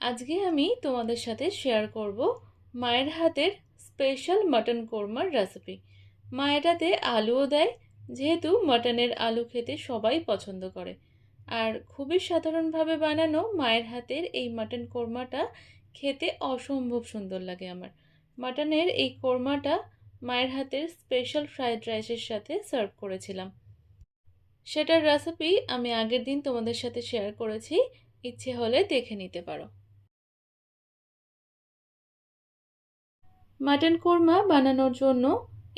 আজকে আমি তোমাদের সাথে শেয়ার করব মায়ের হাতের স্পেশাল মাটন কোরমার রেসিপি। মা এটাতে আলুও দেয়, যেহেতু মাটনের আলু খেতে সবাই পছন্দ করে। আর খুবই সাধারণভাবে বানানো মায়ের হাতের এই মাটন কোরমাটা খেতে অসম্ভব সুন্দর লাগে আমার। মাটনের এই কোরমাটা মায়ের হাতের স্পেশাল ফ্রাইড রাইসের সাথে সার্ভ করেছিলাম। সেটার রেসিপি আমি আগের দিন তোমাদের সাথে শেয়ার করেছি, ইচ্ছে হলে দেখে নিতে পারো। মাটন কোরমা বানানোর জন্য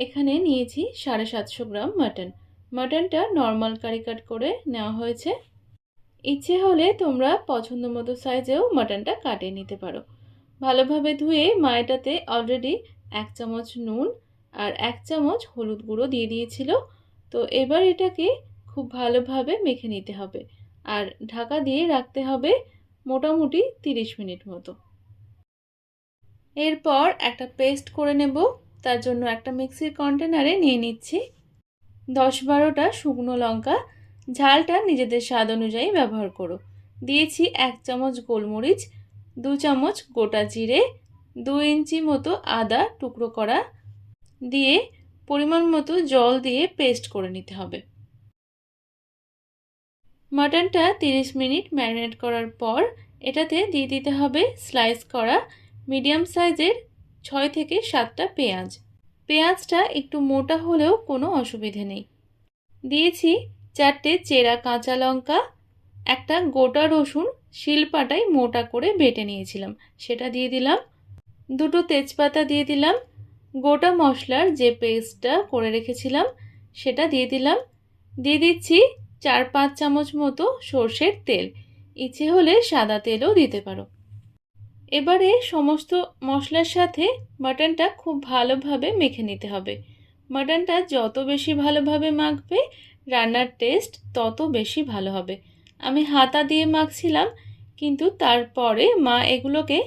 এখানে নিয়েছি 750 গ্রাম মাটন। মাটনটা নর্মাল কারি কাট করে নেওয়া হয়েছে। ইচ্ছে হলে তোমরা পছন্দ মতো সাইজেও মাটনটা কাটিয়ে নিতে পারো। ভালোভাবে ধুয়ে এটাতে অলরেডি 1 চামচ নুন আর 1 চামচ হলুদ গুঁড়ো দিয়ে দিয়েছিল। তো এবার এটাকে খুব ভালোভাবে মেখে নিতে হবে আর ঢাকা দিয়ে রাখতে হবে মোটামুটি 30 মিনিট মতো। এরপর একটা পেস্ট করে নেব। তার জন্য একটা মিক্সির কন্টেনারে নিয়ে নিচ্ছি 10-12টা শুকনো লঙ্কা। ঝালটা নিজেদের স্বাদ অনুযায়ী ব্যবহার করো। দিয়েছি 1 চামচ গোলমরিচ, 2 চামচ গোটা জিরে, 2 ইঞ্চি মতো আদা টুকরো করা দিয়ে পরিমাণ মতো জল দিয়ে পেস্ট করে নিতে হবে। মাটনটা 30 মিনিট ম্যারিনেট করার পর এটাতে দিয়ে দিতে হবে স্লাইস করা মিডিয়াম সাইজের 6 থেকে 7টা পেঁয়াজ। পেঁয়াজটা একটু মোটা হলেও কোনো অসুবিধে নেই। দিয়েছি 4টে চেরা কাঁচা লঙ্কা, একটা গোটা রসুন শিলপাটায় মোটা করে বেটে নিয়েছিলাম সেটা দিয়ে দিলাম, 2টো তেজপাতা দিয়ে দিলাম, গোটা মশলার যে পেস্টটা করে রেখেছিলাম সেটা দিয়ে দিলাম। দিয়ে দিচ্ছি 4-5 চামচ মতো সর্ষের তেল, ইচ্ছে হলে সাদা তেলও দিতে পারো। এবারে সমস্ত মশলার সাথে মাটনটা খুব ভালোভাবে মেখে নিতে হবে। মাটনটা যত বেশি ভালোভাবে মাখবে রান্নার টেস্ট তত বেশি ভালো হবে। আমি হাতা দিয়ে মাখছিলাম, কিন্তু তারপরে মা এগুলোকে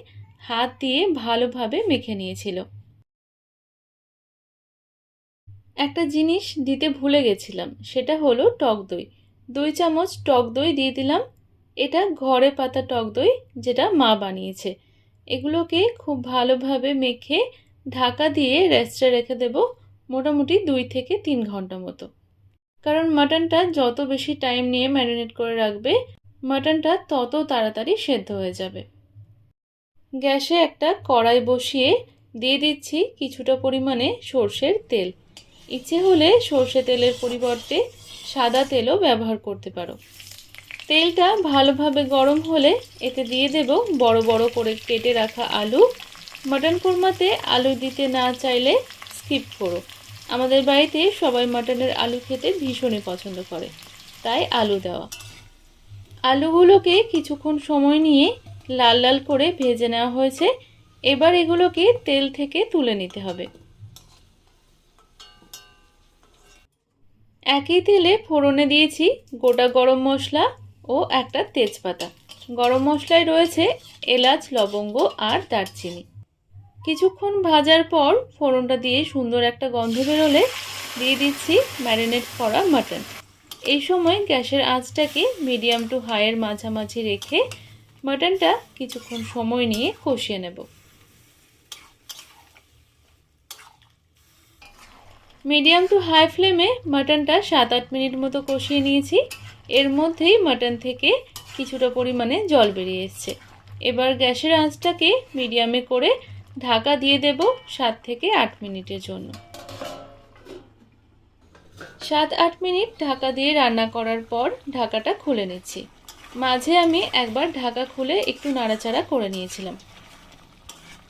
হাত দিয়ে ভালোভাবে মেখে নিয়েছিল। একটা জিনিস দিতে ভুলে গেছিলাম, সেটা হলো টক দই। 2 চামচ টক দই দিয়ে দিলাম। এটা ঘরে পাতা টক দই, যেটা মা বানিয়েছে। এগুলোকে খুব ভালোভাবে মেখে ঢাকা দিয়ে রেস্টে রেখে দেব মোটামুটি 2 থেকে 3 ঘন্টা মতো। কারণ মাটনটা যত বেশি টাইম নিয়ে ম্যারিনেট করে রাখবে মাটনটা তত তাড়াতাড়ি সেদ্ধ হয়ে যাবে। গ্যাসে একটা কড়াই বসিয়ে দিয়ে দিচ্ছি কিছুটা পরিমাণে সর্ষের তেল। ইচ্ছে হলে সর্ষে তেলের পরিবর্তে সাদা তেলও ব্যবহার করতে পারো। তেলটা ভালোভাবে গরম হলে এতে দিয়ে দেব বড় বড় করে কেটে রাখা আলু। মাটন কোরমাতে আলু দিতে না চাইলে স্কিপ করো। আমাদের বাড়িতে সবাই মাটনের আলু খেতে ভীষণই পছন্দ করে, তাই আলু দেওয়া। আলুগুলোকে কিছুক্ষণ সময় নিয়ে লাল লাল করে ভেজে নেওয়া হয়েছে। এবার এগুলোকে তেল থেকে তুলে নিতে হবে। একই তেলে ফোড়নে দিয়েছি গোটা গরম মশলা ও একটা তেজপাতা। গরম মশলায় রয়েছে এলাচ, লবঙ্গ আর দারচিনি। কিছুক্ষণ ভাজার পর ফোড়নটা দিয়ে সুন্দর একটা গন্ধ বেরোলে দিয়ে দিচ্ছি ম্যারিনেট করা মাটন। এই সময় গ্যাসের আঁচটাকে মিডিয়াম টু হাইয়ের মাঝামাঝি রেখে মাটনটা কিছুক্ষণ সময় নিয়ে কষিয়ে নেব। মিডিয়াম টু হাই ফ্লেমে মাটনটা 7-8 মিনিট মতো কষিয়ে নিয়েছি। এর মধ্যেই মাটন থেকে কিছুটা পরিমাণে জল বেরিয়ে এসছে। এবার গ্যাসের আঁচটাকে মিডিয়ামে করে ঢাকা দিয়ে দেব 7 থেকে 8 মিনিটের জন্য। 7-8 মিনিট ঢাকা দিয়ে রান্না করার পর ঢাকাটা খুলে নিচ্ছি। মাঝে আমি একবার ঢাকা খুলে একটু নাড়াচাড়া করে নিয়েছিলাম,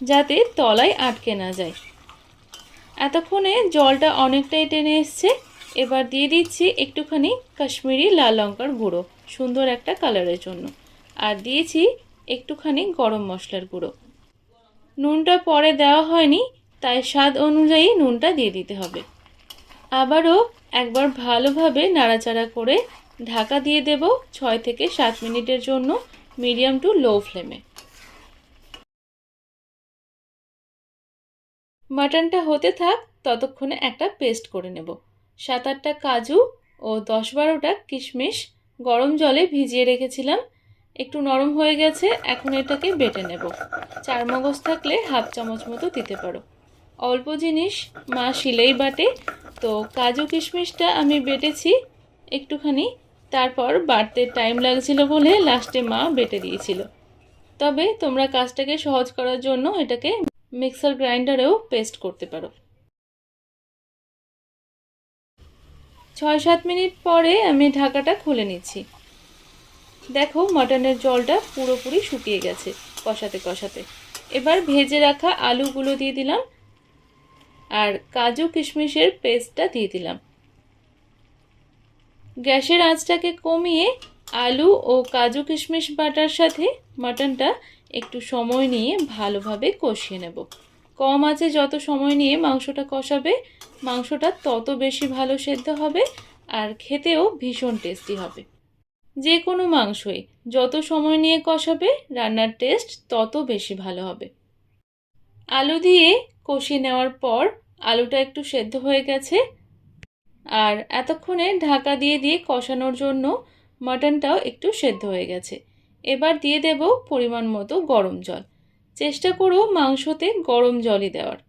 যাতে তলায় আটকে না যায়। এতক্ষণে জলটা অনেকটাই টেনে এসছে। এবার দিয়ে দিচ্ছি একটুখানি কাশ্মীরি লাল লঙ্কার গুঁড়ো সুন্দর একটা কালারের জন্য, আর দিয়েছি একটুখানি গরম মশলার গুঁড়ো। নুনটা পরে দেওয়া হয়নি, তাই স্বাদ অনুযায়ী নুনটা দিয়ে দিতে হবে। আবারও একবার ভালোভাবে নাড়াচাড়া করে ঢাকা দিয়ে দেব 6 থেকে 7 মিনিটের জন্য মিডিয়াম টু লো ফ্লেমে। মাটনটা হতে থাক, ততক্ষণে একটা পেস্ট করে নেব। 7-8টা কাজু ও 10-12টা কিশমিশ গরম জলে ভিজিয়ে রেখেছিলাম, একটু নরম হয়ে গেছে, এখন এটাকে বেটে নেব। চারমগজ থাকলে হাফ চামচ মতো দিতে পারো। অল্প জিনিস মা শিলেই বাটে, তো কাজু কিশমিশটা আমি বেটেছি একটুখানি, তারপর বাটতে টাইম লাগছিল বলে লাস্টে মা বেটে দিয়েছিল। তবে তোমরা কাজটাকে সহজ করার জন্য এটাকে মিক্সার গ্রাইন্ডারেও পেস্ট করতে পারো। 6-7 মিনিট পরে আমি ঢাকাটা খুলে নিচ্ছি। দেখো মাটনের জলটা পুরোপুরি শুকিয়ে গেছে কষাতে কষাতে। এবার ভেজে রাখা আলুগুলো দিয়ে দিলাম আর কাজু কিশমিশের পেস্টটা দিয়ে দিলাম। গ্যাসের আঁচটাকে কমিয়ে আলু ও কাজু কিশমিশ বাটার সাথে মাটনটা একটু সময় নিয়ে ভালোভাবে কষিয়ে নেব। কম আঁচে যত সময় নিয়ে মাংসটা কষাবে, মাংসটা তত বেশি ভালো সেদ্ধ হবে আর খেতেও ভীষণ টেস্টি হবে। যে কোনো মাংসই যত সময় নিয়ে কষাবে রান্নার টেস্ট তত বেশি ভালো হবে। আলু দিয়ে কষিয়ে নেওয়ার পর আলুটা একটু সেদ্ধ হয়ে গেছে, আর এতক্ষণে ঢাকা দিয়ে দিয়ে কষানোর জন্য মাটনটাও একটু সেদ্ধ হয়ে গেছে। এবার দিয়ে দেব পরিমাণ মতো গরম জল। চেষ্টা করো মাংসতে গরম জলই দেওয়ার।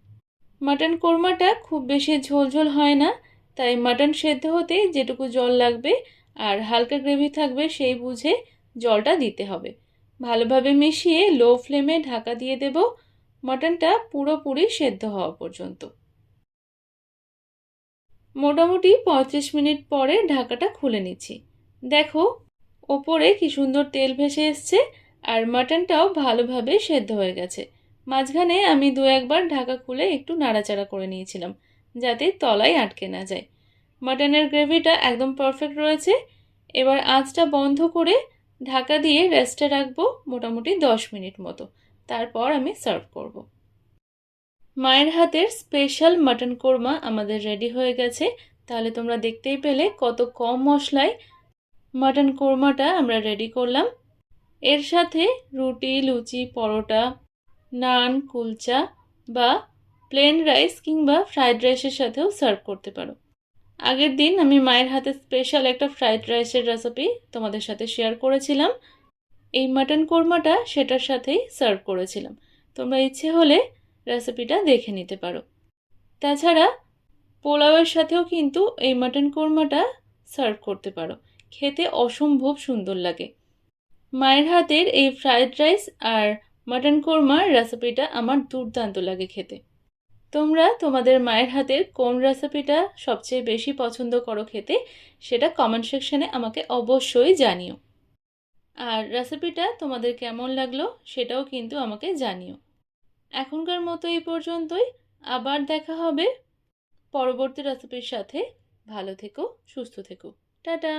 মাটন কোরমাটা খুব বেশি ঝোলঝোল হয় না, তাই মাটন সেদ্ধ হতে যেটুকু জল লাগবে আর হালকা গ্রেভি থাকবে সেই বুঝে জলটা দিতে হবে। ভালোভাবে মিশিয়ে লো ফ্লেমে ঢাকা দিয়ে দেব মাটনটা পুরোপুরি সেদ্ধ হওয়া পর্যন্ত। মোটামুটি 35 মিনিট পরে ঢাকাটা খুলে নিচ্ছি। দেখো ওপরে কি সুন্দর তেল ভেসে এসছে আর মাটনটাও ভালোভাবে সেদ্ধ হয়ে গেছে। মাঝখানে আমি 2-1 বার ঢাকা খুলে একটু নাড়াচাড়া করে নিয়েছিলাম যাতে তলায় আটকে না যায়। মাটনের গ্রেভিটা একদম পারফেক্ট রয়েছে। এবার আঁচটা বন্ধ করে ঢাকা দিয়ে রেস্টে রাখবো মোটামুটি 10 মিনিট মতো, তারপর আমি সার্ভ করব। মায়ের হাতের স্পেশাল মাটন কোরমা আমাদের রেডি হয়ে গেছে। তাহলে তোমরা দেখতেই পেলে কত কম মশলায় মাটন কোরমাটা আমরা রেডি করলাম। এর সাথে রুটি, লুচি, পরোটা, নান, কুলচা বা প্লেন রাইস কিংবা ফ্রাইড রাইসের সাথেও সার্ভ করতে পারো। আগের দিন আমি মায়ের হাতে স্পেশাল একটা ফ্রাইড রাইসের রেসিপি তোমাদের সাথে শেয়ার করেছিলাম। এই মাটন কোরমাটা সেটার সাথেই সার্ভ করেছিলাম। তোমরা ইচ্ছে হলে রেসিপিটা দেখে নিতে পারো। তাছাড়া পোলাওয়ের সাথেও কিন্তু এই মাটন কোরমাটা সার্ভ করতে পারো, খেতে অসম্ভব সুন্দর লাগে। মায়ের হাতের এই ফ্রাইড রাইস আর মাটন কোরমার রেসিপিটা আমার দুর্দান্ত লাগে খেতে। তোমরা তোমাদের মায়ের হাতের কোন রেসিপিটা সবচেয়ে বেশি পছন্দ করো খেতে, সেটা কমেন্ট সেকশনে আমাকে অবশ্যই জানিও। আর রেসিপিটা তোমাদের কেমন লাগলো সেটাও কিন্তু আমাকে জানিও। এখনকার মতো এই পর্যন্তই, আবার দেখা হবে পরবর্তী রেসিপির সাথে। ভালো থেকো, সুস্থ থেকো, টাটা।